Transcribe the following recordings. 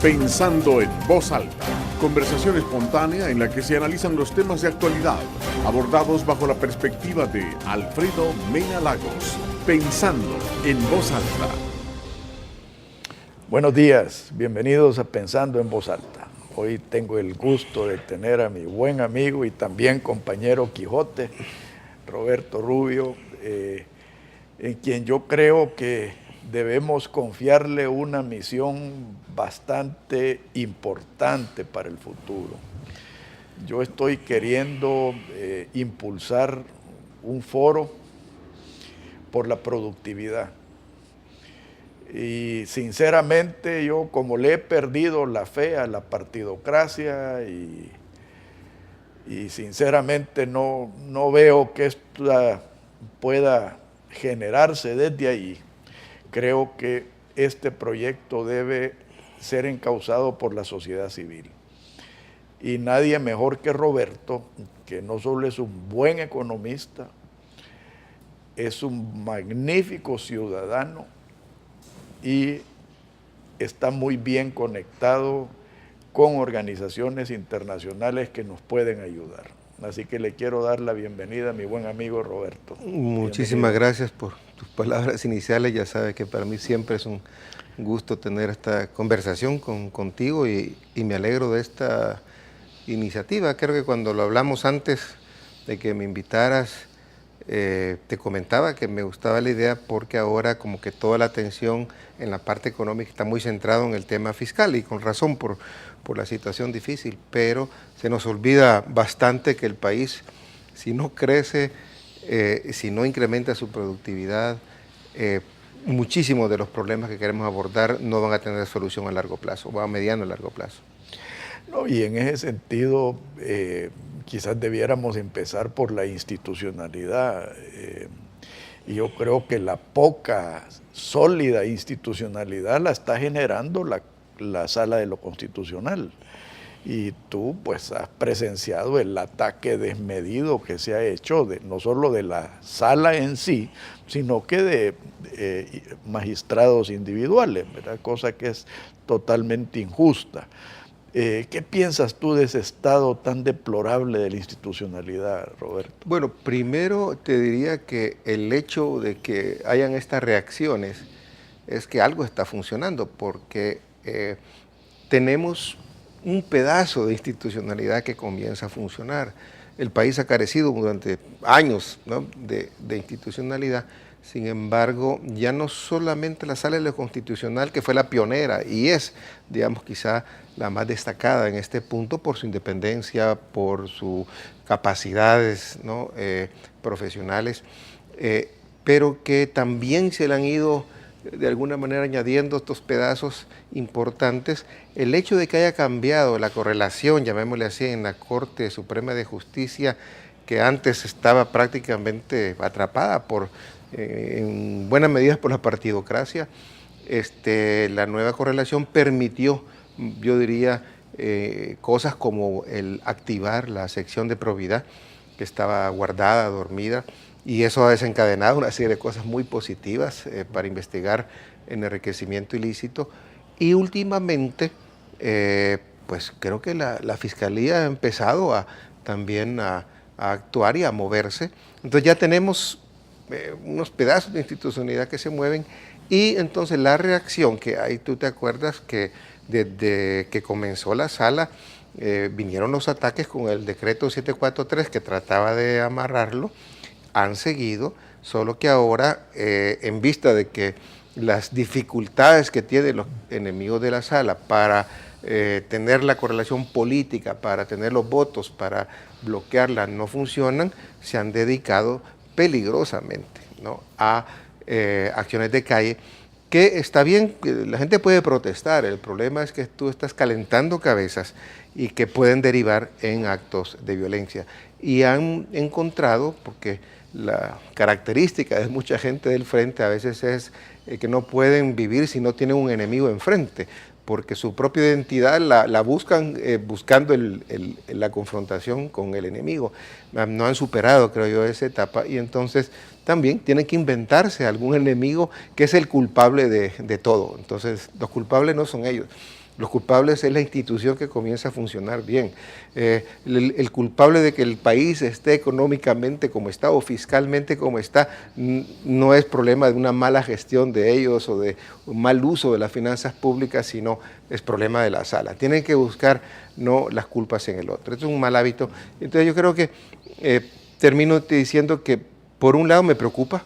Pensando en voz alta, conversación espontánea en la que se analizan los temas de actualidad, abordados bajo la perspectiva de Alfredo Mena Lagos. Pensando en voz alta. Buenos días, bienvenidos a Pensando en voz alta. Hoy tengo el gusto de tener a mi buen amigo y también compañero Quijote, Roberto Rubio, en quien yo creo que debemos confiarle una misión bastante importante para el futuro. Yo estoy queriendo impulsar un foro por la productividad. Y sinceramente yo, como le he perdido la fe a la partidocracia y sinceramente no veo que esto pueda generarse desde ahí, creo que este proyecto debe ser encauzado por la sociedad civil. Y nadie mejor que Roberto, que no solo es un buen economista, es un magnífico ciudadano y está muy bien conectado con organizaciones internacionales que nos pueden ayudar. Así que le quiero dar la bienvenida a mi buen amigo Roberto. Muchísimas gracias por tus palabras iniciales. Ya sabes que para mí siempre es un gusto tener esta conversación contigo y me alegro de esta iniciativa. Creo que cuando lo hablamos antes de que me invitaras, te comentaba que me gustaba la idea porque ahora como que toda la atención en la parte económica está muy centrado en el tema fiscal y con razón por la situación difícil, pero se nos olvida bastante que el país, si no crece, si no incrementa su productividad, muchísimos de los problemas que queremos abordar no van a tener solución a largo plazo, o a mediano y largo plazo. No, y en ese sentido, quizás debiéramos empezar por la institucionalidad. Y yo creo que la poca sólida institucionalidad la está generando la Sala de lo Constitucional. Y tú pues has presenciado el ataque desmedido que se ha hecho, no solo de la sala en sí, sino que de magistrados individuales, ¿verdad? Cosa que es totalmente injusta. ¿Qué piensas tú de ese estado tan deplorable de la institucionalidad, Roberto? Bueno, primero te diría que el hecho de que hayan estas reacciones es que algo está funcionando, porque tenemos un pedazo de institucionalidad que comienza a funcionar. El país ha carecido durante años, ¿no?, de institucionalidad. Sin embargo, ya no solamente la Sala de lo Constitucional, que fue la pionera y es, digamos, quizá la más destacada en este punto por su independencia, por sus capacidades, ¿no?, profesionales, pero que también se le han ido de alguna manera añadiendo estos pedazos importantes. El hecho de que haya cambiado la correlación, llamémosle así, en la Corte Suprema de Justicia, que antes estaba prácticamente atrapada en buena medida por la partidocracia, la nueva correlación permitió, yo diría, cosas como el activar la sección de probidad que estaba guardada, dormida, y eso ha desencadenado una serie de cosas muy positivas para investigar en enriquecimiento ilícito. Y últimamente, pues creo que la Fiscalía ha empezado también a actuar y a moverse. Entonces ya tenemos unos pedazos de institucionalidad que se mueven, y entonces la reacción que hay, tú te acuerdas que desde que comenzó la sala vinieron los ataques con el decreto 743 que trataba de amarrarlo, han seguido, solo que ahora en vista de que las dificultades que tienen los enemigos de la sala para tener la correlación política, para tener los votos, para bloquearla, no funcionan, se han dedicado peligrosamente, ¿no?, a acciones de calle, que está bien, la gente puede protestar, el problema es que tú estás calentando cabezas y que pueden derivar en actos de violencia. Y han encontrado, porque la característica de mucha gente del frente a veces es que no pueden vivir si no tienen un enemigo enfrente, porque su propia identidad la buscan buscando la confrontación con el enemigo. No han superado, creo yo, esa etapa, y entonces también tienen que inventarse algún enemigo que es el culpable de todo. Entonces, los culpables no son ellos. Los culpables es la institución que comienza a funcionar bien. El culpable de que el país esté económicamente como está o fiscalmente como está no es problema de una mala gestión de ellos o de un mal uso de las finanzas públicas, sino es problema de la sala. Tienen que buscar no las culpas en el otro. Esto es un mal hábito. Entonces yo creo que termino diciendo que por un lado me preocupa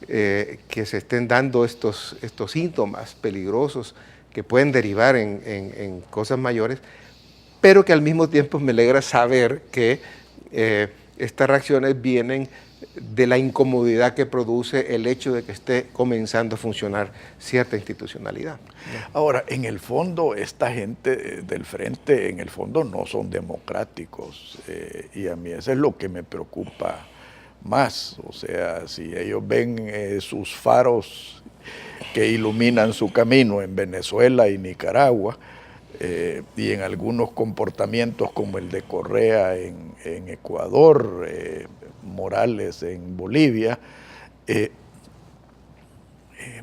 que se estén dando estos síntomas peligrosos que pueden derivar en cosas mayores, pero que al mismo tiempo me alegra saber que estas reacciones vienen de la incomodidad que produce el hecho de que esté comenzando a funcionar cierta institucionalidad. Ahora, en el fondo, esta gente del frente, en el fondo no son democráticos, y a mí eso es lo que me preocupa más. O sea, si ellos ven sus faros que iluminan su camino en Venezuela y Nicaragua, y en algunos comportamientos como el de Correa en Ecuador, Morales en Bolivia,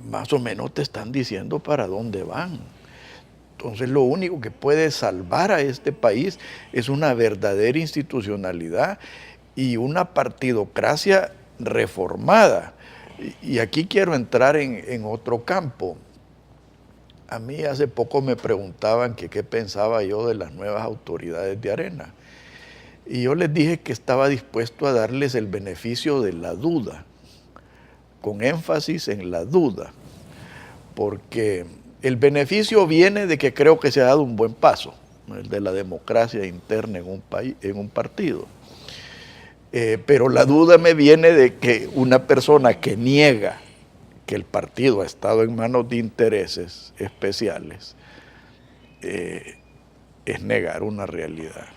más o menos te están diciendo para dónde van. Entonces lo único que puede salvar a este país es una verdadera institucionalidad y una partidocracia reformada. Y aquí quiero entrar en otro campo. A mí hace poco me preguntaban que qué pensaba yo de las nuevas autoridades de Arena. Y yo les dije que estaba dispuesto a darles el beneficio de la duda, con énfasis en la duda, porque el beneficio viene de que creo que se ha dado un buen paso, el de la democracia interna en un país, en un partido. Pero la duda me viene de que una persona que niega que el partido ha estado en manos de intereses especiales es negar una realidad.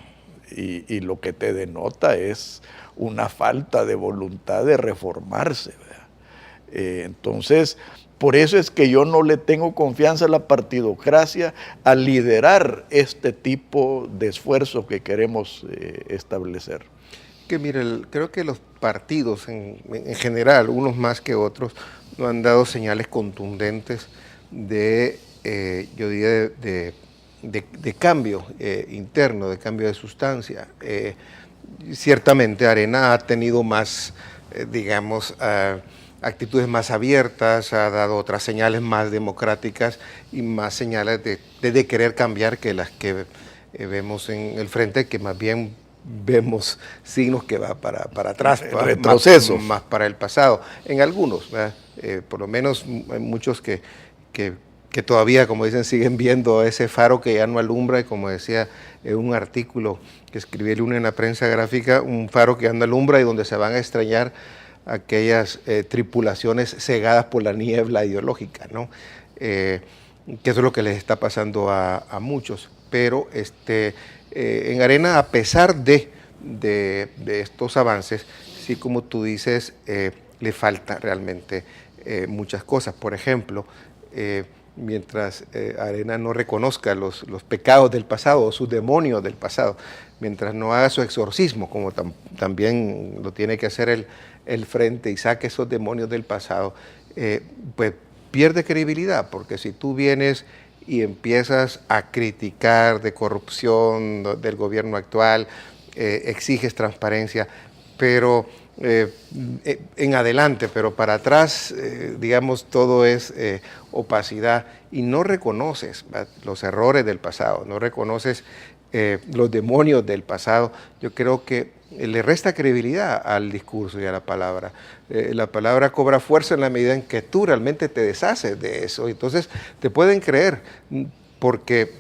Y lo que te denota es una falta de voluntad de reformarse, ¿verdad? Entonces, por eso es que yo no le tengo confianza a la partidocracia a liderar este tipo de esfuerzo que queremos establecer. Que mire, creo que los partidos en general, unos más que otros, no han dado señales contundentes de, yo diría, de cambio interno, de cambio de sustancia. Ciertamente Arena ha tenido más, digamos, actitudes más abiertas, ha dado otras señales más democráticas y más señales de querer cambiar que las que vemos en el frente, que más bien vemos signos que va para atrás, retroceso, más para el pasado. En algunos, por lo menos hay muchos que todavía, como dicen, siguen viendo ese faro que ya no alumbra, y como decía en un artículo que escribí el lunes en la prensa gráfica, un faro que ya no alumbra y donde se van a extrañar aquellas tripulaciones cegadas por la niebla ideológica, ¿no? Que eso es lo que les está pasando a muchos. Pero en Arena, a pesar de estos avances, sí, como tú dices, le falta realmente muchas cosas. Por ejemplo, mientras Arena no reconozca los pecados del pasado o sus demonios del pasado, mientras no haga su exorcismo, como también lo tiene que hacer el frente, y saque esos demonios del pasado, pues pierde credibilidad, porque si tú vienes y empiezas a criticar de corrupción del gobierno actual, exiges transparencia, pero en adelante, pero para atrás, digamos, todo es opacidad, y no reconoces los errores del pasado, no reconoces los demonios del pasado, yo creo que le resta credibilidad al discurso y a la palabra. La palabra cobra fuerza en la medida en que tú realmente te deshaces de eso. Entonces te pueden creer, porque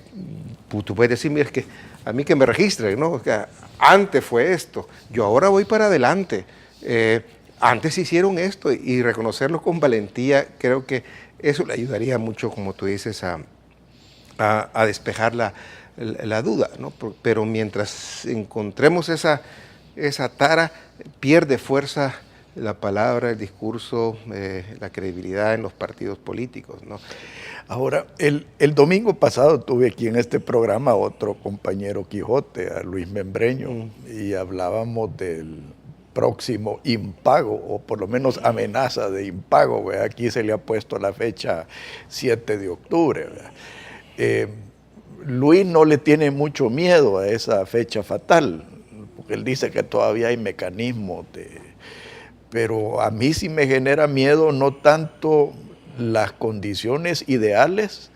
tú puedes decir, mira, es que a mí que me registren, ¿no? O sea, antes fue esto, yo ahora voy para adelante. Antes hicieron esto, y reconocerlo con valentía, creo que eso le ayudaría mucho, como tú dices, a despejar la duda, ¿no? Pero mientras encontremos esa tara, pierde fuerza la palabra, el discurso, la credibilidad en los partidos políticos, ¿no? Ahora, el domingo pasado tuve aquí en este programa otro compañero Quijote, a Luis Membreño, y hablábamos del próximo impago, o por lo menos amenaza de impago, ¿verdad? Aquí se le ha puesto la fecha 7 de octubre. Luis no le tiene mucho miedo a esa fecha fatal, porque él dice que todavía hay mecanismos pero a mí sí me genera miedo no tanto las condiciones ideales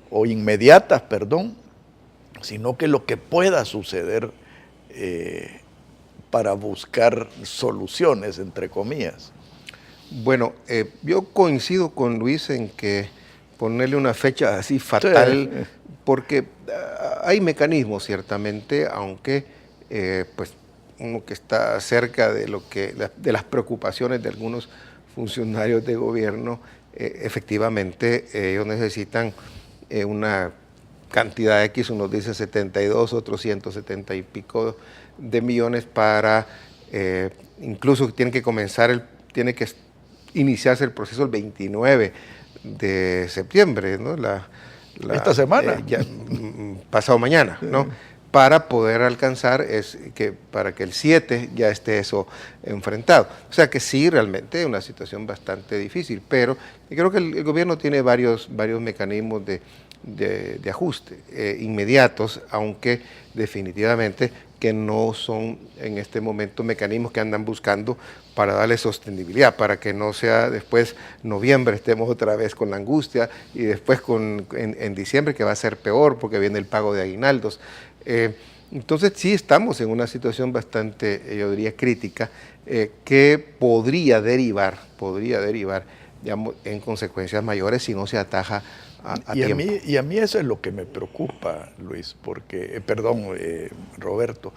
o inmediatas, perdón, sino que lo que pueda suceder para buscar soluciones, entre comillas. Bueno, yo coincido con Luis en que ponerle una fecha así fatal, sí, porque hay mecanismos ciertamente, aunque pues uno que está cerca de de las preocupaciones de algunos funcionarios de gobierno, efectivamente ellos necesitan una cantidad X, unos dicen 72, otros 170 y pico de millones para, incluso tiene que iniciarse el proceso el 29 de septiembre, ¿no? Esta semana. Pasado mañana, ¿no? Para poder alcanzar, para que el 7 ya esté eso enfrentado. O sea que sí, realmente es una situación bastante difícil, pero creo que el gobierno tiene varios mecanismos de ajuste inmediatos, aunque definitivamente que no son en este momento mecanismos que andan buscando para darle sostenibilidad, para que no sea después noviembre estemos otra vez con la angustia y después en diciembre que va a ser peor porque viene el pago de aguinaldos. Entonces sí estamos en una situación bastante, yo diría, crítica, que podría derivar digamos, en consecuencias mayores si no se ataja a tiempo. Y a mí eso es lo que me preocupa, Luis, porque, Roberto,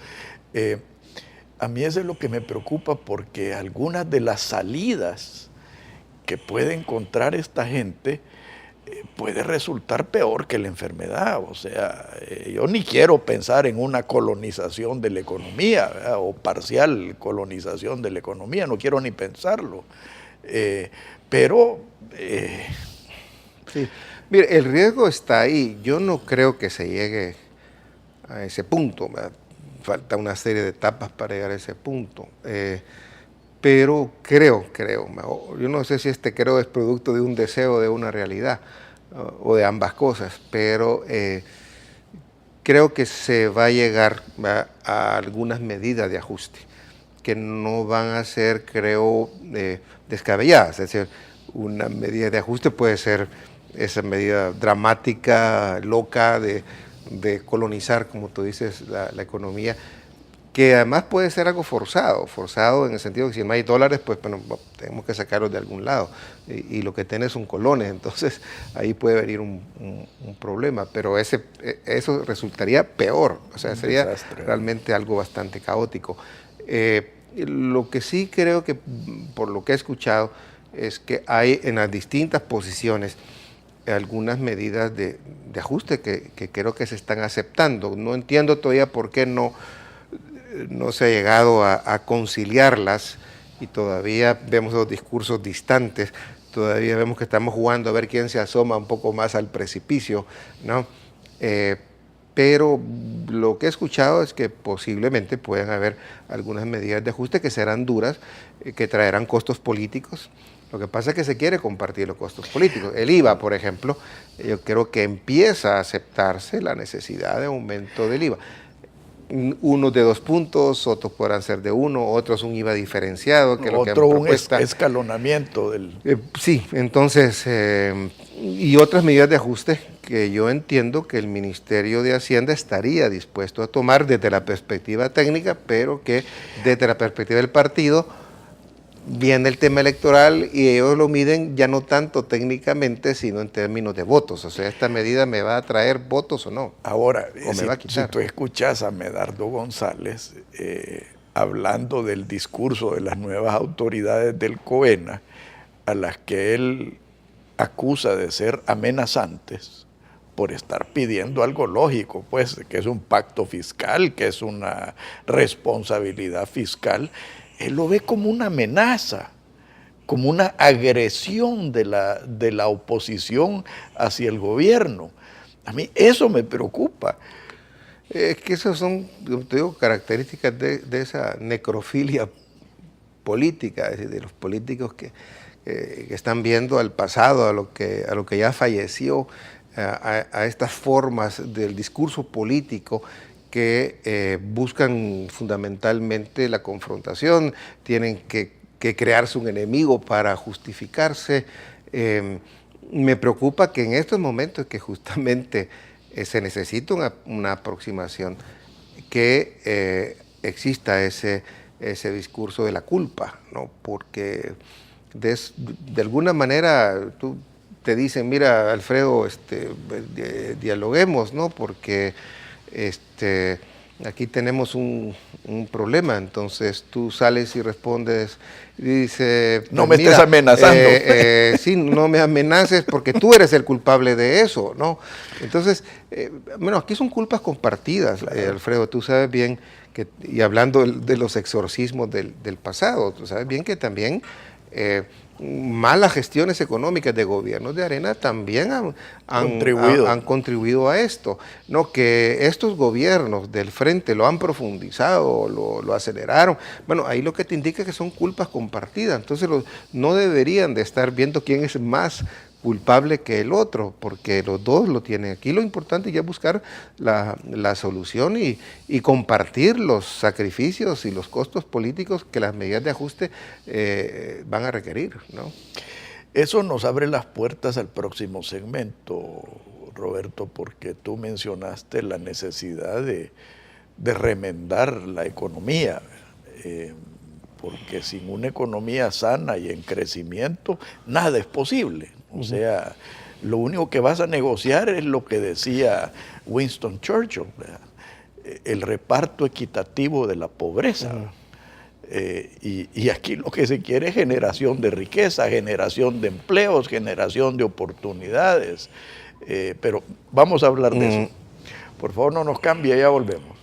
a mí eso es lo que me preocupa porque algunas de las salidas que puede encontrar esta gente puede resultar peor que la enfermedad. O sea, yo ni quiero pensar en una colonización de la economía, ¿verdad? O parcial colonización de la economía, no quiero ni pensarlo. Sí. Mire, el riesgo está ahí. Yo no creo que se llegue a ese punto, ¿verdad? Falta una serie de etapas para llegar a ese punto. Pero creo, yo no sé si creo es producto de un deseo, de una realidad, o de ambas cosas, pero creo que se va a llegar a algunas medidas de ajuste que no van a ser, creo, descabelladas. Es decir, una medida de ajuste puede ser esa medida dramática, loca, de colonizar, como tú dices, la economía, que además puede ser algo forzado en el sentido que si no hay dólares, pues bueno, tenemos que sacarlos de algún lado, y lo que tiene son colones, entonces ahí puede venir un problema, pero eso resultaría peor, o sea, sería realmente algo bastante caótico. Lo que sí creo que, por lo que he escuchado, es que hay en las distintas posiciones algunas medidas de ajuste que creo que se están aceptando. No entiendo todavía por qué no se ha llegado a conciliarlas, y todavía vemos los discursos distantes, todavía vemos que estamos jugando a ver quién se asoma un poco más al precipicio, ¿no? Pero lo que he escuchado es que posiblemente puedan haber algunas medidas de ajuste que serán duras, que traerán costos políticos. Lo que pasa es que se quiere compartir los costos políticos. El IVA, por ejemplo, yo creo que empieza a aceptarse la necesidad de aumento del IVA. Unos de 2 puntos, otros podrán ser de 1, otros un IVA diferenciado. Que otro un escalonamiento del... sí, entonces, y otras medidas de ajuste que yo entiendo que el Ministerio de Hacienda estaría dispuesto a tomar desde la perspectiva técnica, pero que desde la perspectiva del partido viene el tema electoral y ellos lo miden ya no tanto técnicamente, sino en términos de votos. O sea, ¿esta medida me va a traer votos o no? Ahora, si tú escuchas a Medardo González hablando del discurso de las nuevas autoridades del COENA, a las que él acusa de ser amenazantes por estar pidiendo algo lógico, pues, que es un pacto fiscal, que es una responsabilidad fiscal, él lo ve como una amenaza, como una agresión de la oposición hacia el gobierno. A mí eso me preocupa. Es que esas son, te digo, características de esa necrofilia política, es decir, de los políticos que están viendo al pasado, a lo que ya falleció, a estas formas del discurso político que buscan fundamentalmente la confrontación, tienen que crearse un enemigo para justificarse. Me preocupa que en estos momentos que justamente se necesita una aproximación, que exista ese discurso de la culpa, ¿no? Porque de alguna manera tú te dicen, mira, Alfredo, dialoguemos, ¿no? Porque aquí tenemos un problema. Entonces tú sales y respondes y dices, no me estés amenazando. Sí, no me amenaces porque tú eres el culpable de eso, ¿no? Entonces, bueno, aquí son culpas compartidas, claro. Alfredo, tú sabes bien que, y hablando de los exorcismos del pasado, tú sabes bien que también malas gestiones económicas de gobiernos de Arena también han contribuido a esto, ¿no? Que estos gobiernos del frente lo han profundizado, lo aceleraron. Bueno, ahí lo que te indica es que son culpas compartidas, entonces no deberían de estar viendo quién es más culpable que el otro, porque los dos lo tienen. Aquí lo importante ya es buscar la solución y compartir los sacrificios y los costos políticos que las medidas de ajuste van a requerir, ¿no? Eso nos abre las puertas al próximo segmento, Roberto, porque tú mencionaste la necesidad de remendar la economía, porque sin una economía sana y en crecimiento, nada es posible. O sea, lo único que vas a negociar es lo que decía Winston Churchill, ¿verdad? El reparto equitativo de la pobreza. Y aquí lo que se quiere es generación de riqueza, generación de empleos, generación de oportunidades. Pero vamos a hablar de eso. Por favor, no nos cambie, ya volvemos.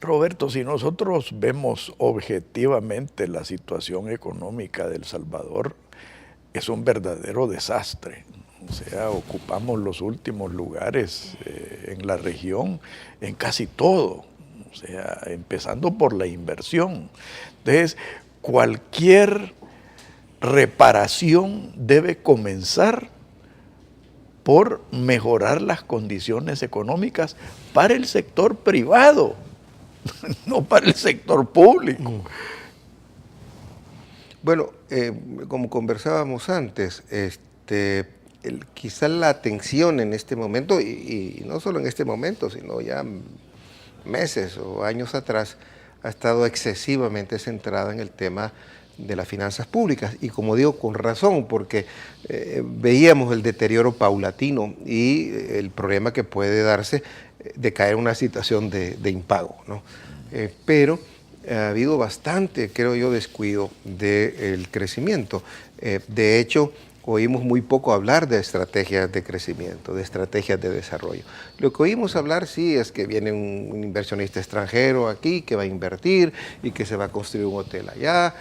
Roberto, si nosotros vemos objetivamente la situación económica de El Salvador, es un verdadero desastre. O sea, ocupamos los últimos lugares en la región, en casi todo. O sea, empezando por la inversión. Entonces, cualquier reparación debe comenzar por mejorar las condiciones económicas para el sector privado, no para el sector público. Bueno, como conversábamos antes, quizá la atención en este momento, y no solo en este momento, sino ya meses o años atrás, ha estado excesivamente centrada en el tema de las finanzas públicas, y como digo, con razón, porque veíamos el deterioro paulatino y el problema que puede darse de caer en una situación de impago, ¿no? Pero ha habido bastante, creo yo, descuido del crecimiento. De hecho, oímos muy poco hablar de estrategias de crecimiento, de estrategias de desarrollo. Lo que oímos hablar sí es que viene un inversionista extranjero aquí que va a invertir y que se va a construir un hotel allá,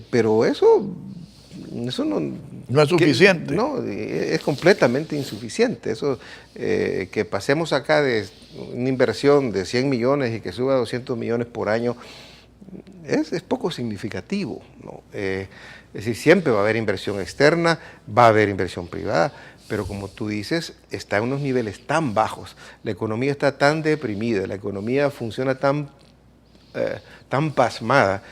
pero eso no es suficiente. No, es completamente insuficiente. Eso, que pasemos acá de una inversión de 100 millones y que suba a 200 millones por año, es poco significativo, ¿no? Es decir, siempre va a haber inversión externa, va a haber inversión privada, pero como tú dices, está en unos niveles tan bajos, la economía está tan deprimida, la economía funciona tan pasmada,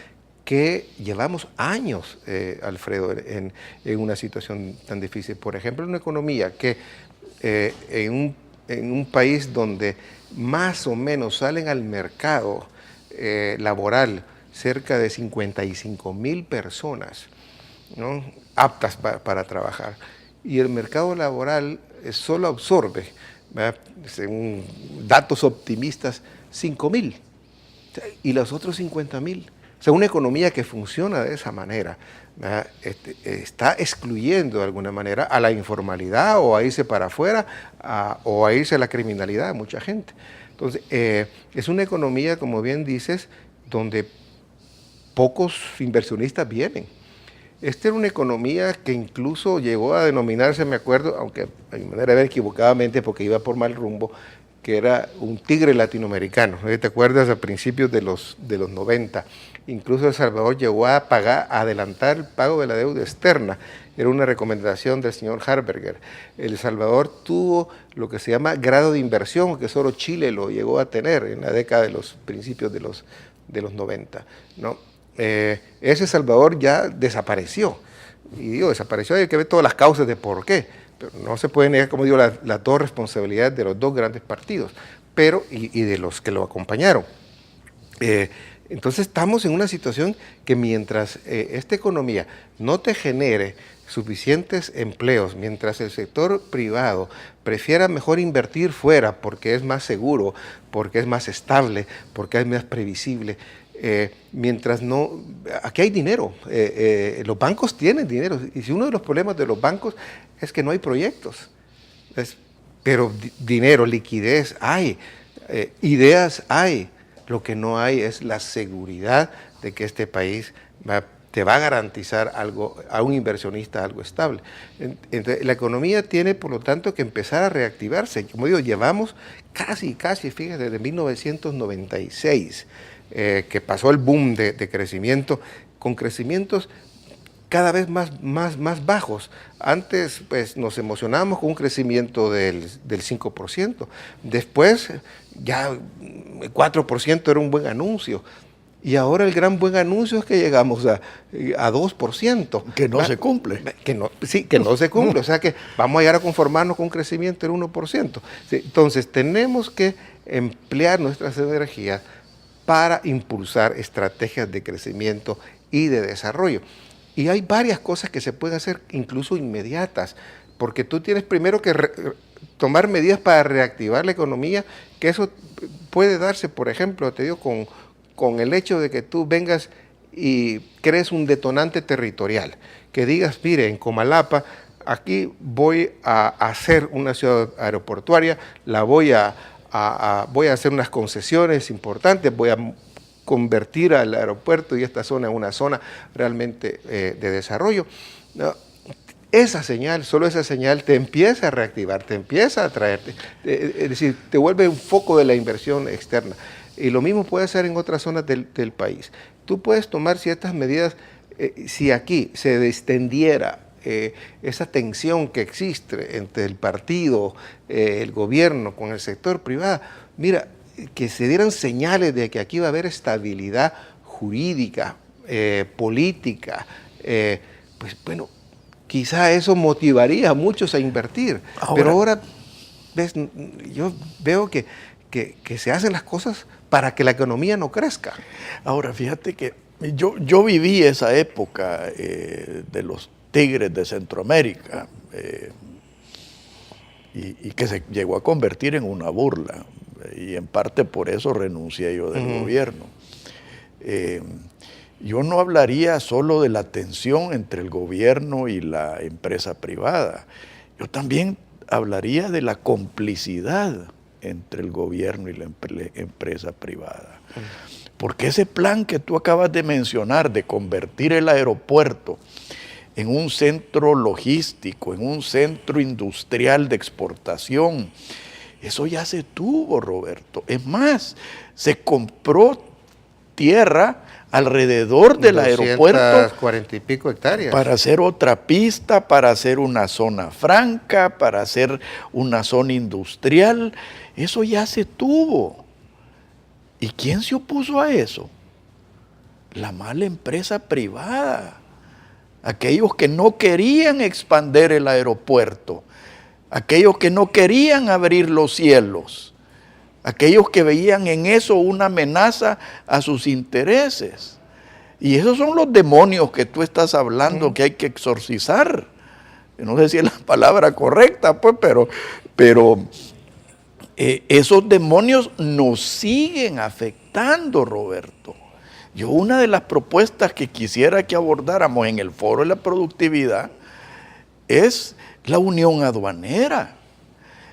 que llevamos años, Alfredo, en una situación tan difícil. Por ejemplo, una economía que en un país donde más o menos salen al mercado laboral cerca de 55,000 personas, ¿no?, aptas para trabajar, y el mercado laboral solo absorbe, ¿verdad?, según datos optimistas, 5,000, y los otros 50,000 O sea, una economía que funciona de esa manera está excluyendo de alguna manera a la informalidad o a irse para afuera o a irse a la criminalidad de mucha gente. Entonces, es una economía, como bien dices, donde pocos inversionistas vienen. Esta era una economía que incluso llegó a denominarse, me acuerdo, aunque a mi manera de ver equivocadamente porque iba por mal rumbo, que era un tigre latinoamericano. ¿Te acuerdas? A principios de los 90. Incluso El Salvador llegó a adelantar el pago de la deuda externa. Era una recomendación del señor Harberger. El Salvador tuvo lo que se llama grado de inversión, que solo Chile lo llegó a tener en la década de los principios de los 90, ¿no? Ese Salvador ya desapareció. Y digo, desapareció, hay que ver todas las causas de por qué. Pero no se puede negar, como digo, las dos responsabilidades de los dos grandes partidos, pero y de los que lo acompañaron. Entonces estamos en una situación que mientras esta economía no te genere suficientes empleos, mientras el sector privado prefiera mejor invertir fuera porque es más seguro, porque es más estable, porque es más previsible, mientras no... Aquí hay dinero, los bancos tienen dinero, y si uno de los problemas de los bancos es que no hay proyectos, pero dinero, liquidez hay, ideas hay, lo que no hay es la seguridad de que este país te va a garantizar algo, a un inversionista algo estable. Entonces, la economía tiene, por lo tanto, que empezar a reactivarse. Como digo, llevamos casi, fíjate, desde 1996, que pasó el boom de crecimiento, con crecimientos cada vez más bajos. Antes, pues, nos emocionábamos con un crecimiento del 5%. Después, ya 4% era un buen anuncio. Y ahora el gran buen anuncio es que llegamos a 2%. Que no se cumple. Que no se cumple. O sea que vamos a llegar a conformarnos con un crecimiento del 1%. Entonces, tenemos que emplear nuestras energías para impulsar estrategias de crecimiento y de desarrollo. Y hay varias cosas que se pueden hacer incluso inmediatas, porque tú tienes primero que tomar medidas para reactivar la economía, que eso puede darse, por ejemplo, te digo, con el hecho de que tú vengas y crees un detonante territorial, que digas, mire, en Comalapa, aquí voy a hacer una ciudad aeroportuaria, voy a hacer unas concesiones importantes, voy a convertir al aeropuerto y esta zona en una zona realmente de desarrollo. ¿No? Esa señal, solo esa señal te empieza a reactivar, te empieza a atraerte, es decir, te vuelve un foco de la inversión externa. Y lo mismo puede ser en otras zonas del país. Tú puedes tomar ciertas medidas, si aquí se distendiera esa tensión que existe entre el partido, el gobierno con el sector privado, mira, que se dieran señales de que aquí va a haber estabilidad jurídica, política, pues bueno, quizá eso motivaría a muchos a invertir. Pero ahora, ¿ves? Yo veo que se hacen las cosas para que la economía no crezca. Ahora, fíjate que yo viví esa época de los tigres de Centroamérica y que se llegó a convertir en una burla. Y en parte por eso renuncié yo del gobierno. Yo no hablaría solo de la tensión entre el gobierno y la empresa privada. Yo también hablaría de la complicidad entre el gobierno y la empresa privada. Porque ese plan que tú acabas de mencionar de convertir el aeropuerto en un centro logístico, en un centro industrial de exportación, eso ya se tuvo, Roberto. Es más, se compró tierra alrededor del aeropuerto, 40 y pico hectáreas, para hacer otra pista, para hacer una zona franca, para hacer una zona industrial. Eso ya se tuvo. ¿Y quién se opuso a eso? La mala empresa privada. Aquellos que no querían expandir el aeropuerto, aquellos que no querían abrir los cielos, aquellos que veían en eso una amenaza a sus intereses. Y esos son los demonios que tú estás hablando que hay que exorcizar. No sé si es la palabra correcta, pues, pero esos demonios nos siguen afectando, Roberto. Yo una de las propuestas que quisiera que abordáramos en el Foro de la Productividad es la unión aduanera.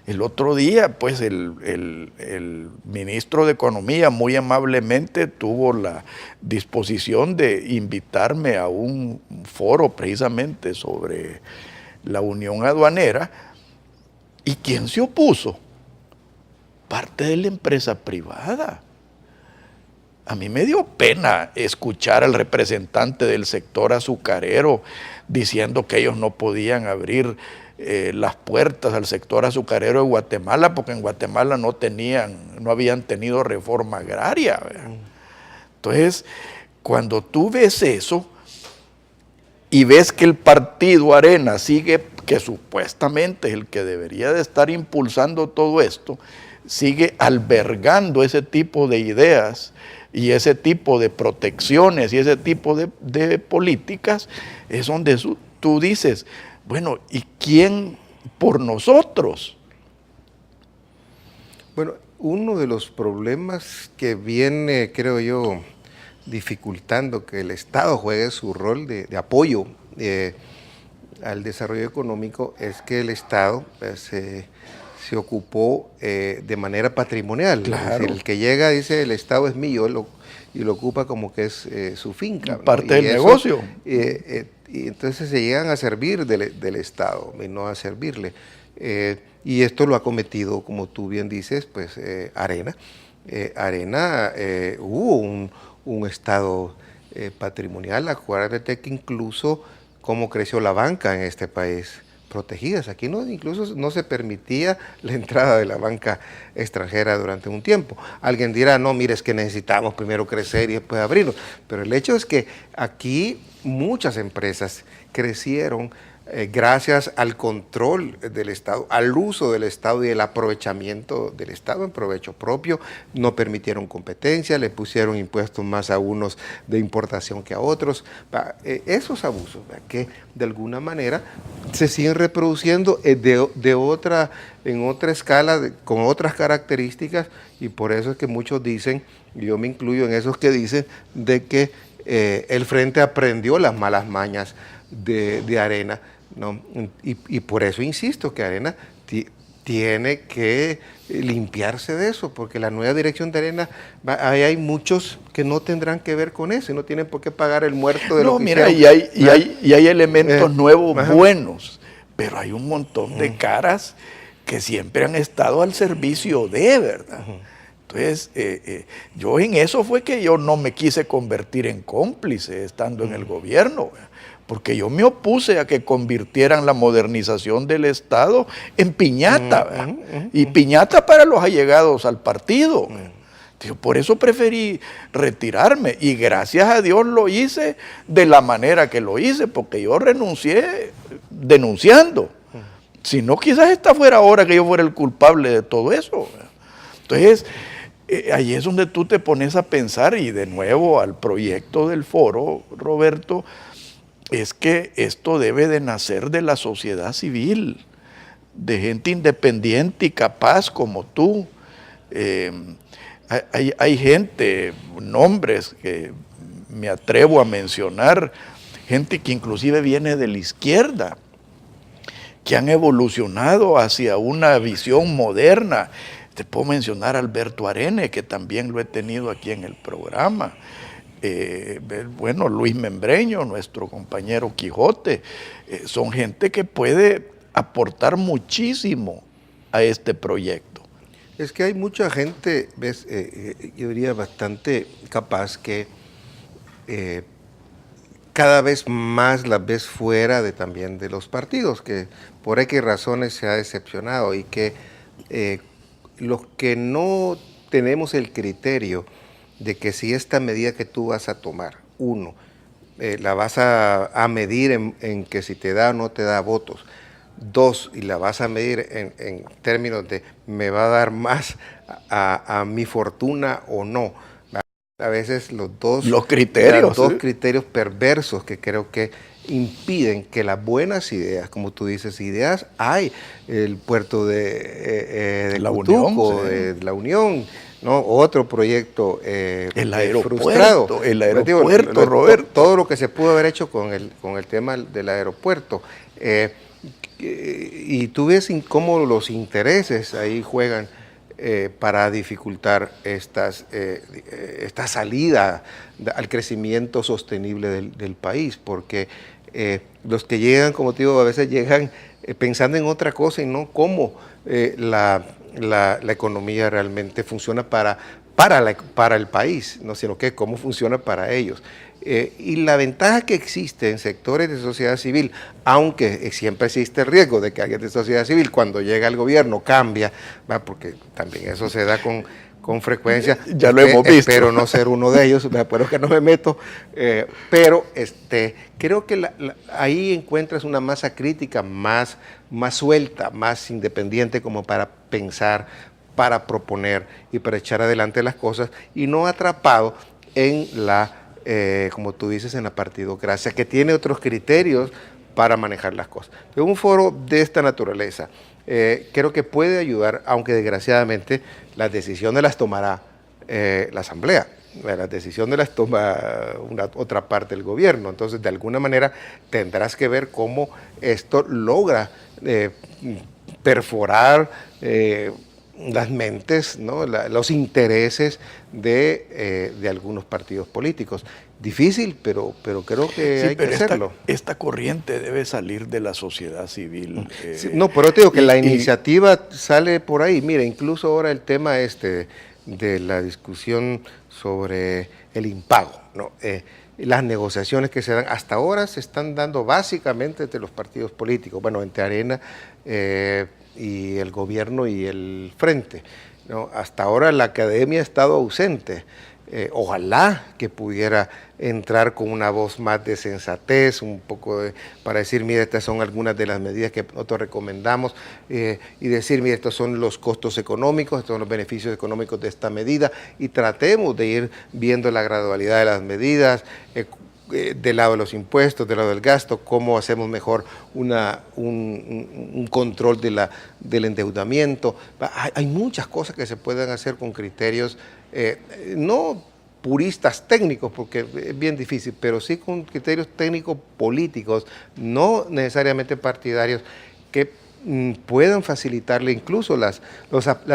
El otro día, pues, el ministro de Economía muy amablemente tuvo la disposición de invitarme a un foro precisamente sobre la unión aduanera. ¿Y quién se opuso? Parte de la empresa privada. A mí me dio pena escuchar al representante del sector azucarero diciendo que ellos no podían abrir las puertas al sector azucarero de Guatemala porque en Guatemala no habían tenido reforma agraria, ¿verdad? Entonces, cuando tú ves eso y ves que el partido Arena sigue, que supuestamente es el que debería de estar impulsando todo esto, sigue albergando ese tipo de ideas y ese tipo de protecciones y ese tipo de políticas, es donde tú dices, bueno, ¿y quién por nosotros? Bueno, uno de los problemas que viene, creo yo, dificultando que el Estado juegue su rol de apoyo al desarrollo económico es que el Estado se ocupó de manera patrimonial. Claro. Es decir, el que llega dice el Estado es mío y lo ocupa como que es su finca, ¿no? Parte del negocio. Y entonces se llegan a servir del Estado y no a servirle. Y esto lo ha cometido, como tú bien dices, pues Arena. Arena hubo un Estado patrimonial. Acuérdate que incluso cómo creció la banca en este país, protegidas. Aquí incluso no se permitía la entrada de la banca extranjera durante un tiempo. Alguien dirá, no, mire, es que necesitamos primero crecer y después abrirnos. Pero el hecho es que aquí muchas empresas crecieron gracias al control del Estado, al uso del Estado y el aprovechamiento del Estado en provecho propio. No permitieron competencia, le pusieron impuestos más a unos de importación que a otros. Esos abusos que de alguna manera se siguen reproduciendo en otra escala, con otras características, y por eso es que muchos dicen, y yo me incluyo en esos que dicen, de que el Frente aprendió las malas mañas de Arena, ¿no? Y por eso insisto que Arena tiene que limpiarse de eso, porque la nueva dirección de Arena, ahí hay muchos que no tendrán que ver con eso, y no tienen por qué pagar el muerto de lo que mira, hicieron. y hay elementos nuevos buenos, pero hay un montón de caras que siempre han estado al servicio de, ¿verdad? Entonces, yo en eso fue que yo no me quise convertir en cómplice estando en el gobierno, ¿verdad? Porque yo me opuse a que convirtieran la modernización del Estado en piñata, ¿verdad? Y piñata para los allegados al partido. Por eso preferí retirarme, y gracias a Dios lo hice de la manera que lo hice, porque yo renuncié denunciando. Si no, quizás esta fuera ahora que yo fuera el culpable de todo eso, ¿verdad? Entonces, ahí es donde tú te pones a pensar, y de nuevo al proyecto del foro, Roberto, es que esto debe de nacer de la sociedad civil, de gente independiente y capaz como tú. Hay gente, nombres que me atrevo a mencionar, gente que inclusive viene de la izquierda, que han evolucionado hacia una visión moderna. Te puedo mencionar a Alberto Arene, que también lo he tenido aquí en el programa. Bueno, Luis Membreño, nuestro compañero Quijote, son gente que puede aportar muchísimo a este proyecto. Es que hay mucha gente, ¿ves? Yo diría bastante capaz, que cada vez más las ves fuera también de los partidos, que por X razones se ha decepcionado, y que los que no tenemos el criterio de que si esta medida que tú vas a tomar, uno, la vas a medir en que si te da o no te da votos, dos, y la vas a medir en términos de me va a dar más a mi fortuna o no. A veces los dos criterios perversos que creo que impiden que las buenas ideas, como tú dices, ideas hay, el puerto de La Cutuco, Unión, sí. de La Unión, ¿no? Otro proyecto el aeropuerto, frustrado. el aeropuerto, Roberto. Todo lo que se pudo haber hecho con el tema del aeropuerto. Y tú ves cómo los intereses ahí juegan para dificultar esta salida al crecimiento sostenible del país, porque los que llegan, como te digo, a veces llegan pensando en otra cosa y no cómo la economía realmente funciona para el país, no, sino que cómo funciona para ellos. Y la ventaja que existe en sectores de sociedad civil, aunque siempre existe el riesgo de que alguien de sociedad civil cuando llega al gobierno cambia, ¿va? Porque también eso se da con frecuencia. Ya lo hemos visto. Espero no ser uno de ellos, espero que no me meto, pero creo que ahí encuentras una masa crítica más suelta, más independiente como para pensar, para proponer y para echar adelante las cosas y no atrapado en como tú dices, en la partidocracia, que tiene otros criterios para manejar las cosas. Pero un foro de esta naturaleza creo que puede ayudar, aunque desgraciadamente las decisiones las tomará la Asamblea. Las decisiones las toma otra parte del gobierno. Entonces, de alguna manera, tendrás que ver cómo esto logra perforar las mentes, ¿no? Los intereses de algunos partidos políticos. Difícil, pero creo que hay que hacerlo. Esta corriente debe salir de la sociedad civil. Sí, no, pero te digo que la iniciativa sale por ahí. Mira, incluso ahora el tema de la discusión sobre el impago, ¿no? Las negociaciones que se dan hasta ahora se están dando básicamente entre los partidos políticos, bueno, entre Arena y el gobierno y el Frente, ¿no? Hasta ahora la academia ha estado ausente. Ojalá que pudiera entrar con una voz más de sensatez, un poco para decir, mira, estas son algunas de las medidas que nosotros recomendamos, y decir, mira, estos son los costos económicos, estos son los beneficios económicos de esta medida, y tratemos de ir viendo la gradualidad de las medidas, del lado de los impuestos, del lado del gasto, cómo hacemos mejor un control del endeudamiento. Hay muchas cosas que se pueden hacer con criterios, no puristas técnicos, porque es bien difícil, pero sí con criterios técnicos políticos, no necesariamente partidarios, que puedan facilitarle incluso las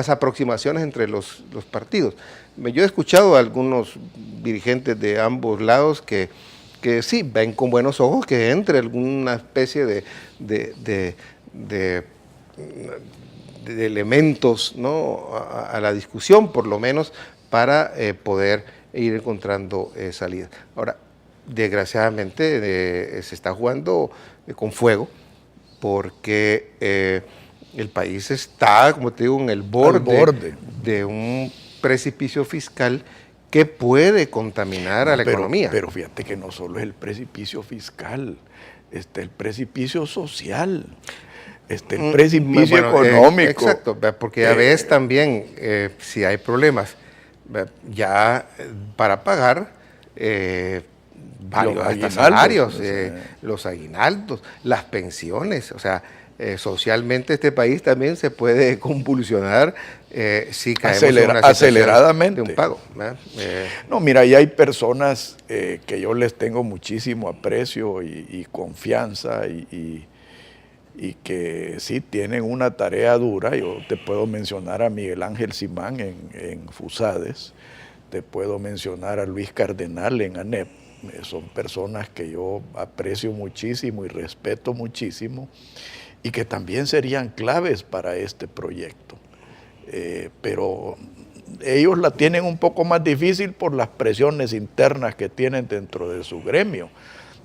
aproximaciones entre los partidos. Yo he escuchado a algunos dirigentes de ambos lados que sí ven con buenos ojos que entre alguna especie de elementos, ¿no? a la discusión, por lo menos, para poder ir encontrando salidas. Ahora, desgraciadamente se está jugando con fuego, porque el país está, como te digo, en el borde de un precipicio fiscal que puede contaminar a la economía. Pero fíjate que no solo es el precipicio fiscal, el precipicio social, el precipicio económico. Exacto, porque a veces también, si hay problemas ya para pagar varios salarios, los aguinaldos, las pensiones, o sea, socialmente este país también se puede convulsionar si caemos en una aceleradamente de un pago. No, mira, y hay personas que yo les tengo muchísimo aprecio y confianza y que sí tienen una tarea dura. Yo te puedo mencionar a Miguel Ángel Simán en FUSADES, te puedo mencionar a Luis Cardenal en ANEP. Son personas que yo aprecio muchísimo y respeto muchísimo y que también serían claves para este proyecto. Pero ellos la tienen un poco más difícil por las presiones internas que tienen dentro de su gremio.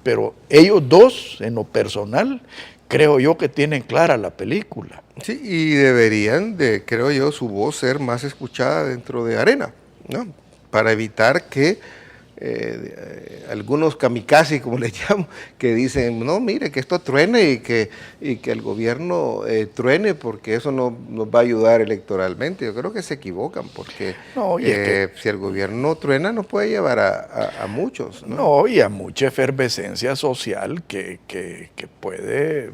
Pero ellos dos, en lo personal, creo yo que tienen clara la película. Sí, y deberían de, creo yo, su voz ser más escuchada dentro de Arena, ¿no? Para evitar que algunos kamikaze, como les llamo, que dicen, no, mire, que esto truene y que el gobierno truene porque eso no nos va a ayudar electoralmente. Yo creo que se equivocan porque si el gobierno truena nos puede llevar a muchos, ¿no? No, y a mucha efervescencia social que puede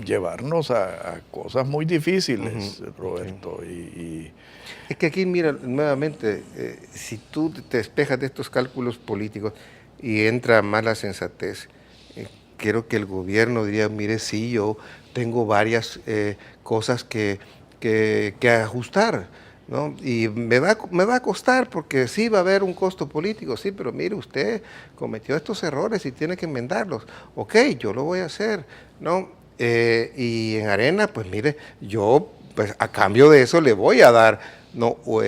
llevarnos a cosas muy difíciles, Roberto. Es que aquí, mira, nuevamente, si tú te despejas de estos cálculos políticos y entra más la sensatez, creo que el gobierno diría, mire, sí, yo tengo varias cosas que ajustar, ¿no? Y me va a costar porque sí va a haber un costo político, sí, pero mire, usted cometió estos errores y tiene que enmendarlos. Ok, yo lo voy a hacer, ¿no? Y en Arena, pues mire, yo pues a cambio de eso le voy a dar, ¿no? O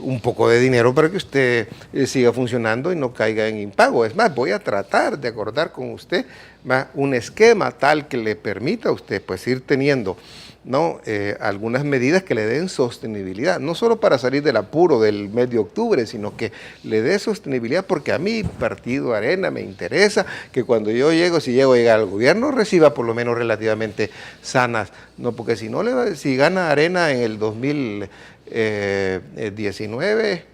un poco de dinero para que usted siga funcionando y no caiga en impago. Es más, voy a tratar de acordar con usted un esquema tal que le permita a usted pues ir teniendo, ¿no? Algunas medidas que le den sostenibilidad, no solo para salir del apuro del mes de octubre, sino que le dé sostenibilidad, porque a mí, Partido Arena, me interesa que cuando yo llego, si llego a llegar al gobierno, reciba por lo menos relativamente sanas, ¿no? Porque si no, si gana Arena en el 2019,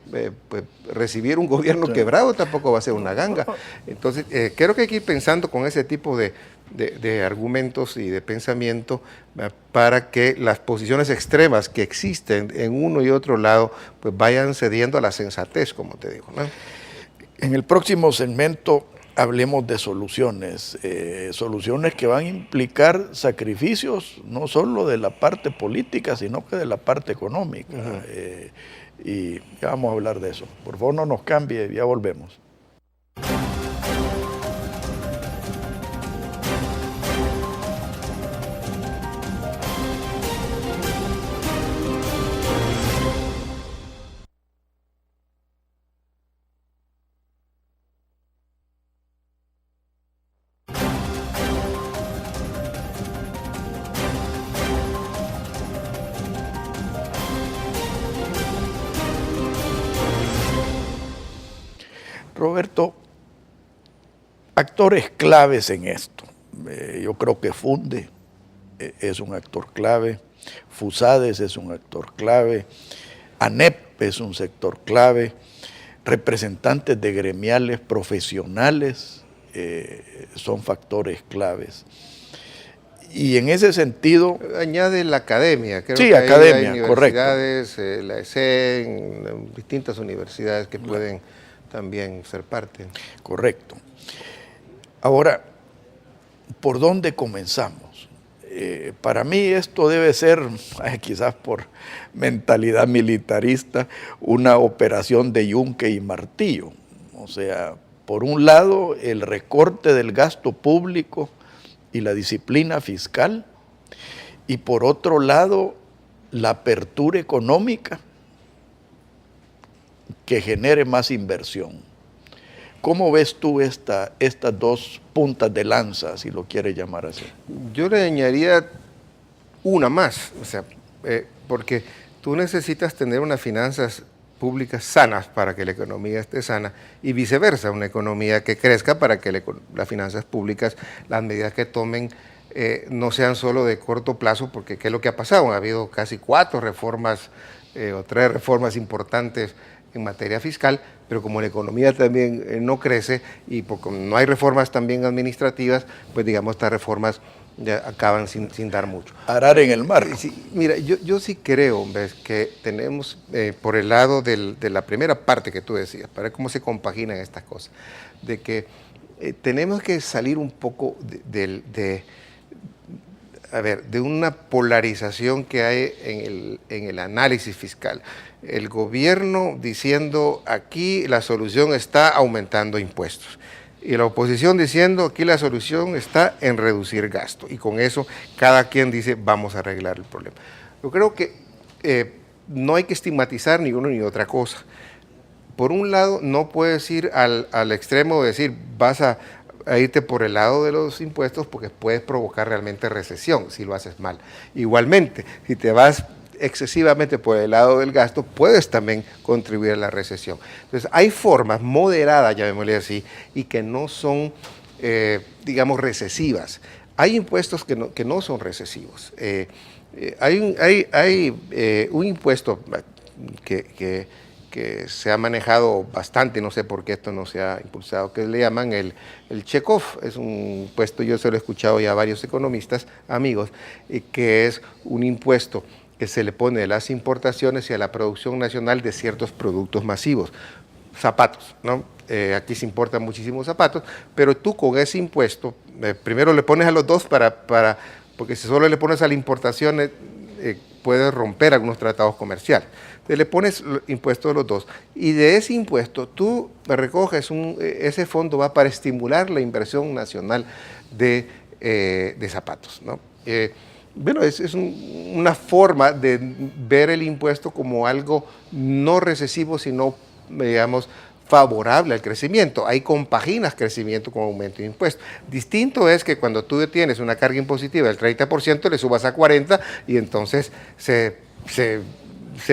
pues recibir un gobierno quebrado tampoco va a ser una ganga. Entonces, creo que hay que ir pensando con ese tipo de argumentos y de pensamiento para que las posiciones extremas que existen en uno y otro lado pues vayan cediendo a la sensatez, como te digo, ¿no? En el próximo segmento hablemos de soluciones, soluciones que van a implicar sacrificios no solo de la parte política, sino que de la parte económica. Y ya vamos a hablar de eso. Por favor, no nos cambie, ya volvemos. Roberto, actores claves en esto. Yo creo que Funde es un actor clave, Fusades es un actor clave, ANEP es un sector clave, representantes de gremiales profesionales son factores claves. Y en ese sentido... Añade la academia, creo sí, que academia, hay universidades, correcto. La ESEN, distintas universidades que pueden también ser parte. Correcto. Ahora, ¿por dónde comenzamos? Para mí esto debe ser, quizás por mentalidad militarista, una operación de yunque y martillo. O sea, por un lado, el recorte del gasto público y la disciplina fiscal, y por otro lado, la apertura económica que genere más inversión. ¿Cómo ves tú estas dos puntas de lanza, si lo quieres llamar así? Yo le añadiría una más, o sea, porque tú necesitas tener unas finanzas públicas sanas para que la economía esté sana y viceversa, una economía que crezca para que las finanzas públicas, las medidas que tomen, no sean solo de corto plazo, porque ¿qué es lo que ha pasado? Ha habido casi 4 reformas o 3 reformas importantes en materia fiscal, pero como la economía también no crece y porque no hay reformas también administrativas, pues digamos estas reformas ya acaban sin dar mucho. Arar en el mar. Sí, mira, yo sí creo, ¿ves?, que tenemos por el lado de la primera parte que tú decías, para ver cómo se compaginan estas cosas, de que tenemos que salir un poco de una polarización que hay en el análisis fiscal. El gobierno diciendo aquí la solución está aumentando impuestos y la oposición diciendo aquí la solución está en reducir gasto y con eso cada quien dice vamos a arreglar el problema. Yo creo que no hay que estigmatizar ni una ni otra cosa. Por un lado no puedes ir al extremo de decir vas a irte por el lado de los impuestos porque puedes provocar realmente recesión si lo haces mal. Igualmente, si te vas excesivamente por el lado del gasto, puedes también contribuir a la recesión. Entonces, hay formas moderadas, llamémosle así, y que no son, digamos, recesivas. Hay impuestos que no son recesivos. Hay un impuesto que que se ha manejado bastante, no sé por qué esto no se ha impulsado, que le llaman el check-off. Es un impuesto, yo se lo he escuchado ya a varios economistas, amigos, que es un impuesto que se le pone a las importaciones y a la producción nacional de ciertos productos masivos. Zapatos, ¿no? Aquí se importan muchísimos zapatos, pero tú con ese impuesto, primero le pones a los dos porque si solo le pones a la importación, puedes romper algunos tratados comerciales. Entonces le pones impuestos a los dos, y de ese impuesto tú recoges, ese fondo va para estimular la inversión nacional de zapatos, ¿no? Bueno, es una forma de ver el impuesto como algo no recesivo, sino, digamos, favorable al crecimiento. Ahí compaginas crecimiento con aumento de impuestos. Distinto es que cuando tú tienes una carga impositiva del 30%, le subas a 40% y entonces se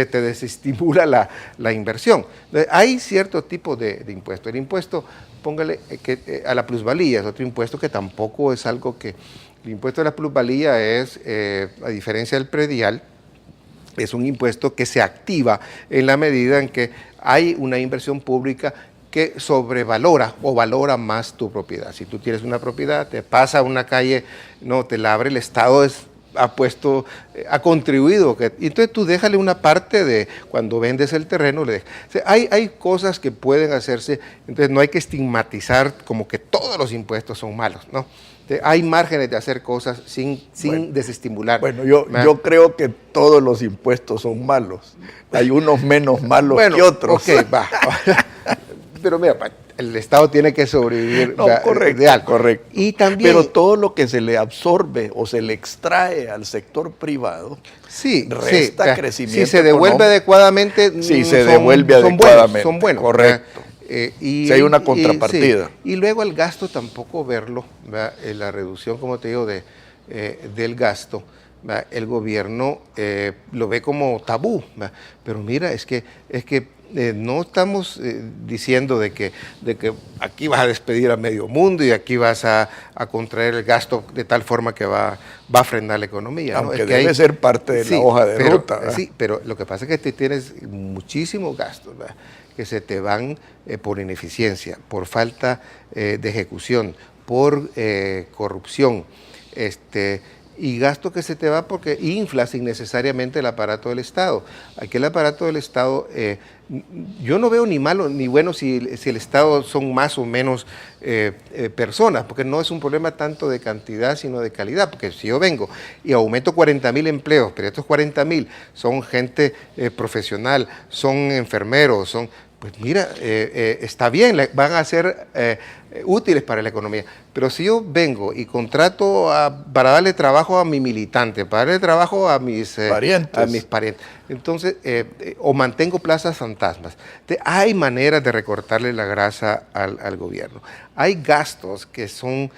te desestimula la inversión. Hay cierto tipo de impuesto. El impuesto, póngale a la plusvalía, es otro impuesto que tampoco es algo que... El impuesto a la plusvalía es, a diferencia del predial, es un impuesto que se activa en la medida en que hay una inversión pública que sobrevalora o valora más tu propiedad. Si tú tienes una propiedad, te pasa a una calle, no te la abre, el Estado ha contribuido. Entonces tú déjale una parte de cuando vendes el terreno. O sea, hay cosas que pueden hacerse, entonces no hay que estigmatizar como que todos los impuestos son malos, ¿no? Hay márgenes de hacer cosas sin desestimular. Bueno, yo creo que todos los impuestos son malos. Hay unos menos malos que otros. Ok, va. Pero mira, el Estado tiene que sobrevivir. No, correcto. Y también, pero todo lo que se le absorbe o se le extrae al sector privado resta crecimiento. Si se devuelve adecuadamente, son buenos. Correcto. Si hay una contrapartida. Y luego el gasto tampoco verlo, la reducción, como te digo, del gasto, el gobierno lo ve como tabú, pero mira, es que no estamos diciendo de que aquí vas a despedir a medio mundo y aquí vas a contraer el gasto de tal forma que va a frenar la economía, ¿no? Aunque es que debe ser parte de la hoja de ruta, ¿verdad? Sí, pero lo que pasa es que tienes muchísimos gastos, ¿verdad?, que se te van por ineficiencia, por falta de ejecución, por corrupción, y gasto que se te va porque inflas innecesariamente el aparato del Estado. Aquí el aparato del Estado, yo no veo ni malo ni bueno si el Estado son más o menos personas, porque no es un problema tanto de cantidad sino de calidad, porque si yo vengo y aumento 40,000 empleos, pero estos 40,000 son gente profesional, son enfermeros, pues mira, está bien, van a ser útiles para la economía. Pero si yo vengo y contrato para darle trabajo a mi militante, para darle trabajo a mis parientes, entonces, o mantengo plazas fantasmas, hay maneras de recortarle la grasa al gobierno. Hay gastos que son,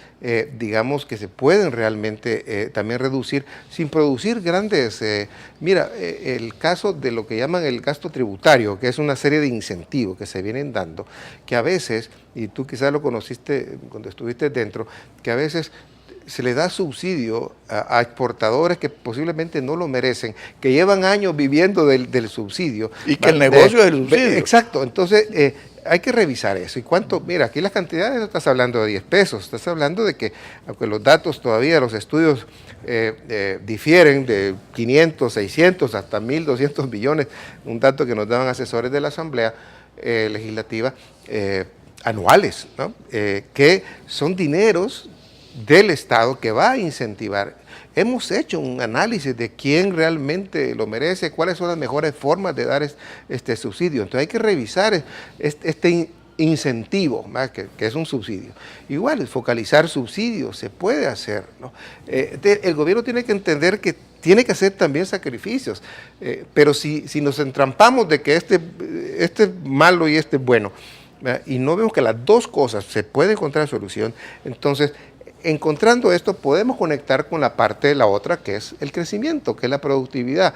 digamos, que se pueden realmente también reducir sin producir grandes... mira, el caso de lo que llaman el gasto tributario, que es una serie de incentivos que se vienen dando, que a veces, y tú quizás lo conociste cuando estuviste dentro, que a veces se le da subsidio a exportadores que posiblemente no lo merecen, que llevan años viviendo del subsidio. Y que el negocio es el subsidio. Exacto, entonces hay que revisar eso. ¿Y cuánto? Mira, aquí las cantidades no estás hablando de 10 pesos, estás hablando de que, aunque los datos todavía, los estudios difieren de 500, 600, hasta 1.200 millones, un dato que nos daban asesores de la Asamblea Legislativa, anuales, ¿no? Que son dineros del Estado que va a incentivar. Hemos hecho un análisis de quién realmente lo merece, cuáles son las mejores formas de dar este subsidio. Entonces hay que revisar este incentivo, que es un subsidio. Igual, focalizar subsidios, se puede hacer, ¿no? El gobierno tiene que entender que tiene que hacer también sacrificios, pero si nos entrampamos de que este es malo y este es bueno, y no vemos que las dos cosas se puede encontrar solución, entonces encontrando esto podemos conectar con la parte de la otra, que es el crecimiento, que es la productividad.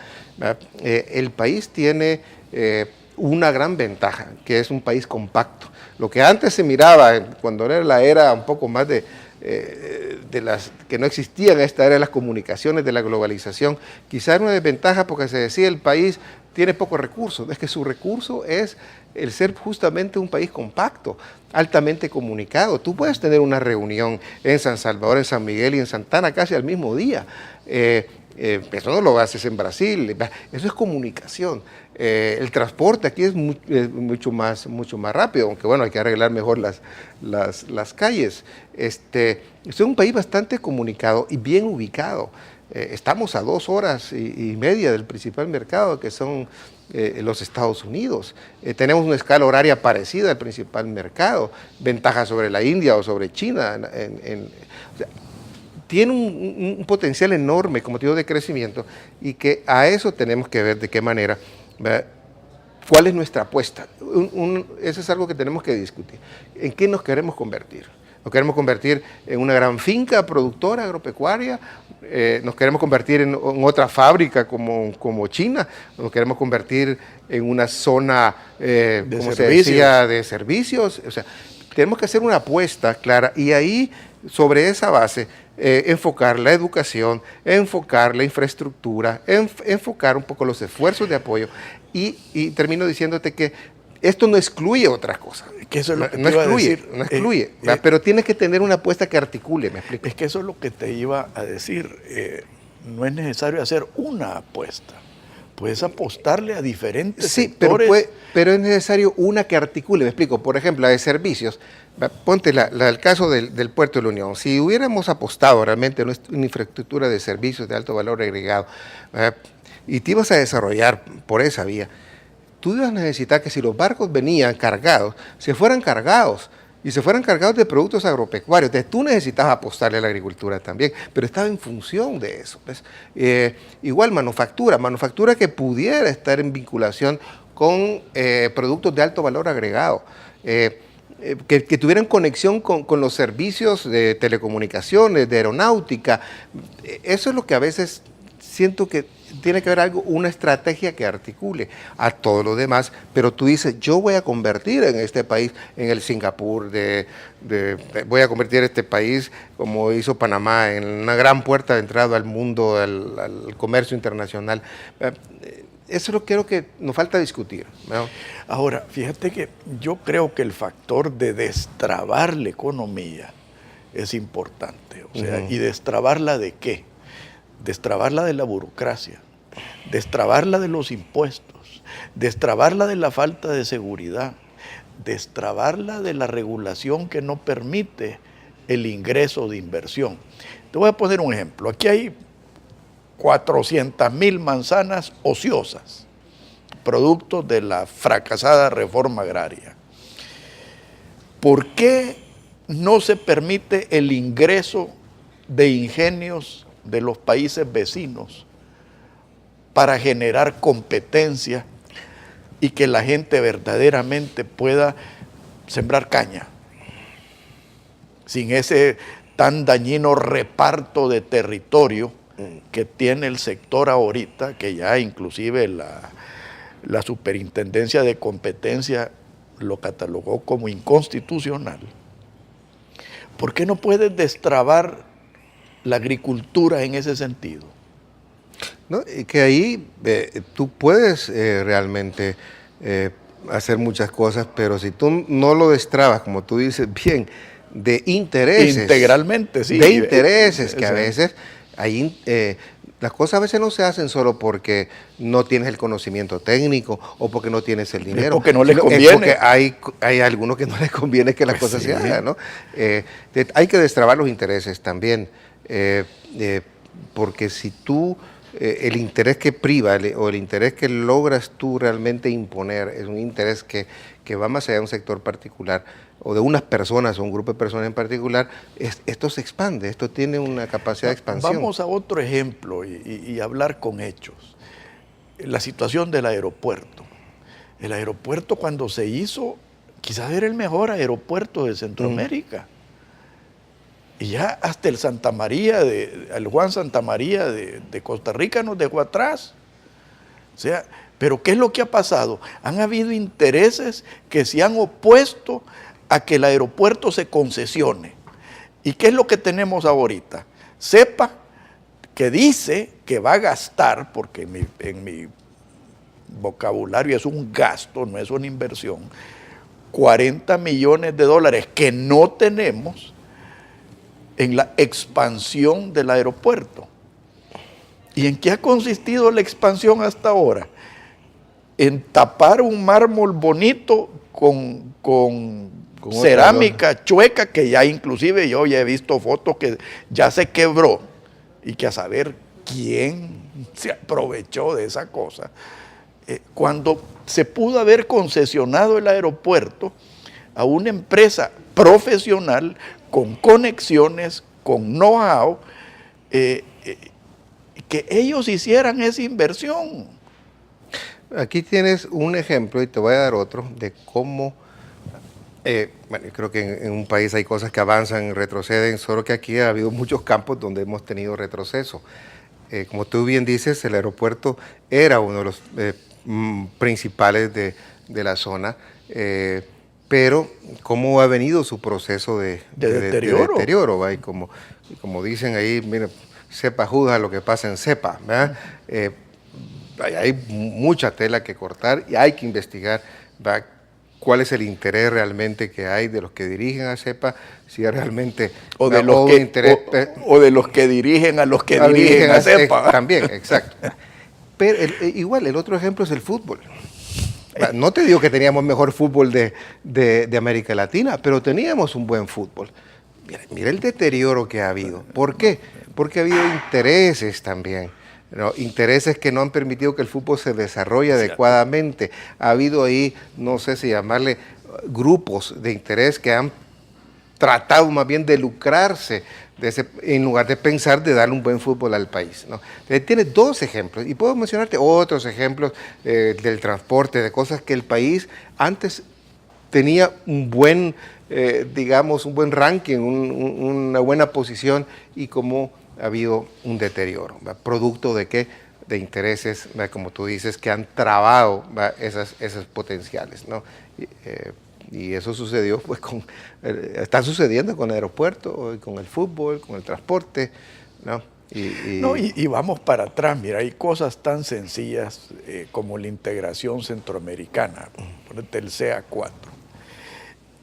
El país tiene una gran ventaja, que es un país compacto. Lo que antes se miraba, cuando era la era un poco más de las que no existían, esta era de las comunicaciones, de la globalización, quizá era una desventaja porque se decía el país tiene pocos recursos. Es que su recurso es el ser justamente un país compacto, altamente comunicado. Tú puedes tener una reunión en San Salvador, en San Miguel y en Santana casi al mismo día. Eso no lo haces en Brasil, eso es comunicación. El transporte aquí es mucho más rápido, aunque bueno, hay que arreglar mejor las calles. Es un país bastante comunicado y bien ubicado. Estamos a 2 horas y media del principal mercado, que son los Estados Unidos. Tenemos una escala horaria parecida al principal mercado, ventaja sobre la India o sobre China. O sea, tiene un potencial enorme, como te digo, de crecimiento, y que a eso tenemos que ver de qué manera, ¿verdad? ¿Cuál es nuestra apuesta? Eso es algo que tenemos que discutir. ¿En qué nos queremos convertir? ¿Nos queremos convertir en una gran finca productora agropecuaria? ¿Nos queremos convertir en otra fábrica como China? ¿Nos queremos convertir en una zona, como se decía, de servicios? O sea, tenemos que hacer una apuesta clara y ahí, sobre esa base, enfocar la educación, enfocar la infraestructura, enfocar un poco los esfuerzos de apoyo y termino diciéndote que esto no excluye otras cosas. Que eso es lo que no excluye, pero tienes que tener una apuesta que articule, ¿me explico? Es que eso es lo que te iba a decir. No es necesario hacer una apuesta. Puedes apostarle a diferentes sectores. Pero es necesario una que articule, me explico. Por ejemplo, la de servicios. Ponte el caso del Puerto de la Unión. Si hubiéramos apostado realmente en una infraestructura de servicios de alto valor agregado y te ibas a desarrollar por esa vía, tú ibas a necesitar que si los barcos venían cargados, se fueran cargados de productos agropecuarios. Entonces tú necesitabas apostarle a la agricultura también, pero estaba en función de eso. ¿Ves? Igual manufactura que pudiera estar en vinculación con productos de alto valor agregado, que tuvieran conexión con los servicios de telecomunicaciones, de aeronáutica. Eso es lo que a veces siento que tiene que haber una estrategia que articule a todo lo demás, pero tú dices, yo voy a convertir en este país en el Singapur, voy a convertir este país, como hizo Panamá, en una gran puerta de entrada al mundo, al comercio internacional. Eso es lo que creo que nos falta discutir, ¿no? Ahora, fíjate que yo creo que el factor de destrabar la economía es importante. O sea, ¿y destrabarla de qué? Destrabarla de la burocracia, destrabarla de los impuestos, destrabarla de la falta de seguridad, destrabarla de la regulación que no permite el ingreso de inversión. Te voy a poner un ejemplo. Aquí hay 400,000 manzanas ociosas, producto de la fracasada reforma agraria. ¿Por qué no se permite el ingreso de ingenios de los países vecinos para generar competencia y que la gente verdaderamente pueda sembrar caña sin ese tan dañino reparto de territorio que tiene el sector ahorita, que ya inclusive la Superintendencia de Competencia lo catalogó como inconstitucional? ¿Por qué no puedes destrabar la agricultura en ese sentido? ¿No? Que ahí tú puedes realmente hacer muchas cosas, pero si tú no lo destrabas, como tú dices bien, de intereses. Integralmente, sí. De intereses, que a veces las cosas a veces no se hacen solo porque no tienes el conocimiento técnico o porque no tienes el dinero. Es porque no les conviene. Es porque hay algunos que no les conviene que las cosas se hagan, ¿no? Hay que destrabar los intereses también. Porque si tú, el interés que priva o el interés que logras tú realmente imponer es un interés que va más allá de un sector particular o de unas personas o un grupo de personas en particular, esto se expande, esto tiene una capacidad de expansión. Vamos a otro ejemplo y hablar con hechos. La situación del aeropuerto. El aeropuerto cuando se hizo, quizás era el mejor aeropuerto de Centroamérica. Y ya hasta el Juan Santa María de Costa Rica nos dejó atrás. O sea, pero ¿qué es lo que ha pasado? Han habido intereses que se han opuesto a que el aeropuerto se concesione. ¿Y qué es lo que tenemos ahorita? CEPA, que dice que va a gastar, porque en mi vocabulario, es un gasto, no es una inversión, 40 millones de dólares que no tenemos en la expansión del aeropuerto. ¿Y en qué ha consistido la expansión hasta ahora? En tapar un mármol bonito con cerámica chueca, que ya inclusive yo ya he visto fotos que ya se quebró, y que a saber quién se aprovechó de esa cosa. Cuando se pudo haber concesionado el aeropuerto a una empresa profesional con conexiones, con know-how, que ellos hicieran esa inversión. Aquí tienes un ejemplo y te voy a dar otro de cómo, bueno, yo creo que en un país hay cosas que avanzan, retroceden, solo que aquí ha habido muchos campos donde hemos tenido retroceso. Como tú bien dices, el aeropuerto era uno de los principales de la zona, pero cómo ha venido su proceso de deterioro, ¿va? Y como dicen ahí, mira, sepa Judas lo que pasa en Cepa, ¿verdad? Hay mucha tela que cortar y hay que investigar, ¿verdad?, cuál es el interés realmente que hay de los que dirigen a CEPA, si realmente o de los que dirigen a los que dirigen a CEPA. También, exacto. Pero igual, el otro ejemplo es el fútbol. No te digo que teníamos mejor fútbol de América Latina, pero teníamos un buen fútbol. Mira el deterioro que ha habido. ¿Por qué? Porque ha habido intereses también, ¿no? Intereses que no han permitido que el fútbol se desarrolle adecuadamente. Ha habido ahí, no sé si llamarle, grupos de interés que han tratado más bien de lucrarse en lugar de pensar de darle un buen fútbol al país, ¿no? Entonces, tiene dos ejemplos, y puedo mencionarte otros ejemplos del transporte, de cosas que el país antes tenía un buen, digamos, un buen ranking, una buena posición, y como ha habido un deterioro, ¿va? ¿Producto de qué? De intereses, ¿va?, como tú dices, que han trabado, ¿va?, esas potenciales, ¿no? Y eso sucedió, pues, está sucediendo con el aeropuerto, con el fútbol, con el transporte, ¿no? Y vamos para atrás, mira, hay cosas tan sencillas como la integración centroamericana, el CA4.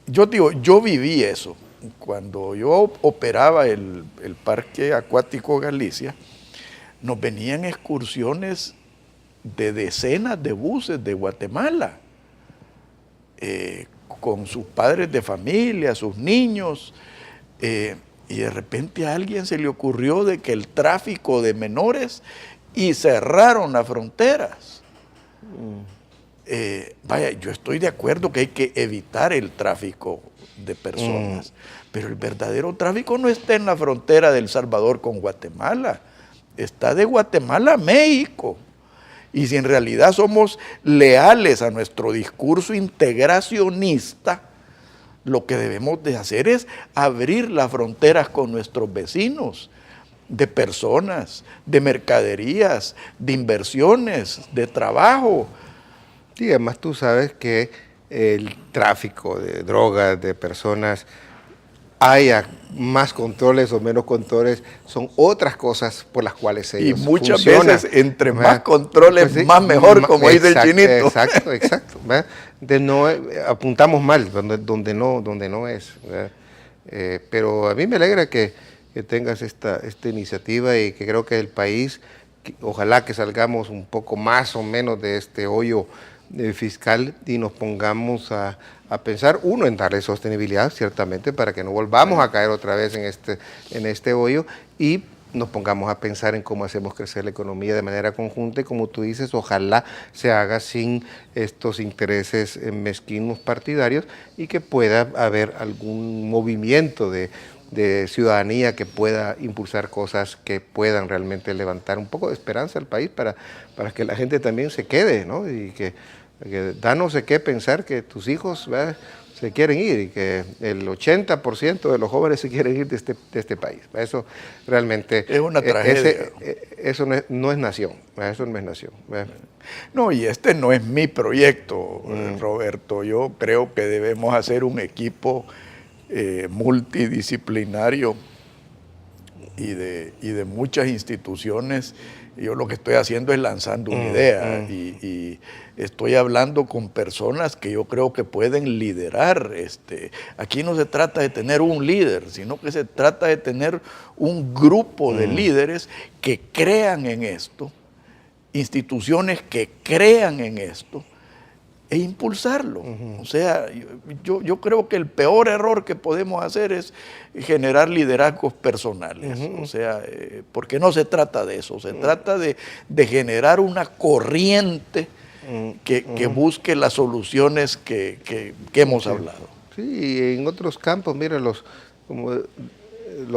Yo digo, yo viví eso. Cuando yo operaba el Parque Acuático Galicia, nos venían excursiones de decenas de buses de Guatemala, con sus padres de familia, sus niños, y de repente a alguien se le ocurrió de que el tráfico de menores, y cerraron las fronteras. Vaya, yo estoy de acuerdo que hay que evitar el tráfico de personas, pero el verdadero tráfico no está en la frontera de El Salvador con Guatemala, está de Guatemala a México. Y si en realidad somos leales a nuestro discurso integracionista, lo que debemos de hacer es abrir las fronteras con nuestros vecinos, de personas, de mercaderías, de inversiones, de trabajo. Sí, además tú sabes que el tráfico de drogas, de personas, haya más controles o menos controles, son otras cosas por las cuales ellos y muchas funcionan. veces, entre más controles, pues sí, más mejor, como dice el chinito. Exacto. De no, apuntamos mal donde no es. Pero a mí me alegra que tengas esta iniciativa, y que creo que el país, ojalá que salgamos un poco más o menos de este hoyo fiscal, y nos pongamos a pensar, uno, en darle sostenibilidad, ciertamente, para que no volvamos a caer otra vez en este hoyo, y nos pongamos a pensar en cómo hacemos crecer la economía de manera conjunta, y como tú dices, ojalá se haga sin estos intereses mezquinos partidarios, y que pueda haber algún movimiento de ciudadanía que pueda impulsar cosas que puedan realmente levantar un poco de esperanza al país, para que la gente también se quede, ¿no? Y que da no sé qué pensar que tus hijos, ¿verdad?, se quieren ir, y que el 80% de los jóvenes se quieren ir de este país. Eso realmente es una tragedia. Eso no es nación, eso no es nación. No, y este no es mi proyecto, Roberto. Yo creo que debemos hacer un equipo multidisciplinario y de muchas instituciones Yo lo que estoy haciendo es lanzando una idea y estoy hablando con personas que yo creo que pueden liderar. Aquí no se trata de tener un líder, sino que se trata de tener un grupo de líderes que crean en esto, instituciones que crean en esto e impulsarlo. O sea, yo creo que el peor error que podemos hacer es generar liderazgos personales. O sea, porque no se trata de eso, se trata de generar una corriente que busque las soluciones que hemos hablado. Sí, y en otros campos, mira, los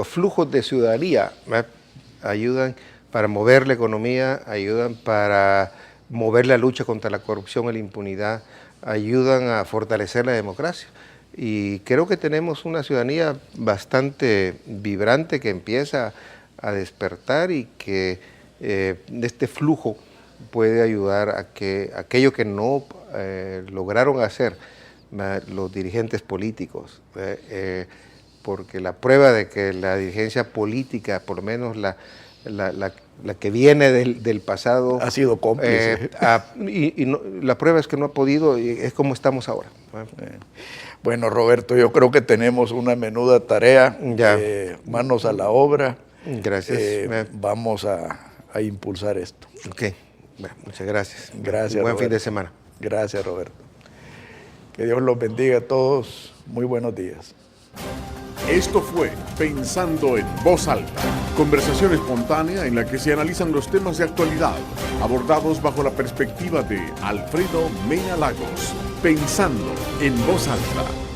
flujos de ciudadanía ayudan para mover la economía, ayudan para mover la lucha contra la corrupción y la impunidad, ayudan a fortalecer la democracia. Y creo que tenemos una ciudadanía bastante vibrante que empieza a despertar y que este flujo puede ayudar a que aquello que no lograron hacer los dirigentes políticos, porque la prueba de que la dirigencia política, por lo menos la que viene del pasado, ha sido cómplice. La prueba es que no ha podido, y es como estamos ahora. Bueno, Roberto, yo creo que tenemos una menuda tarea. Manos a la obra. Gracias. Vamos a impulsar esto. Ok, bueno, muchas gracias. Gracias, Buen Roberto. fin de semana. Gracias, Roberto. Que Dios los bendiga a todos. Muy buenos días. Esto fue Pensando en Voz Alta, conversación espontánea en la que se analizan los temas de actualidad, abordados bajo la perspectiva de Alfredo Mena Lagos. Pensando en Voz Alta.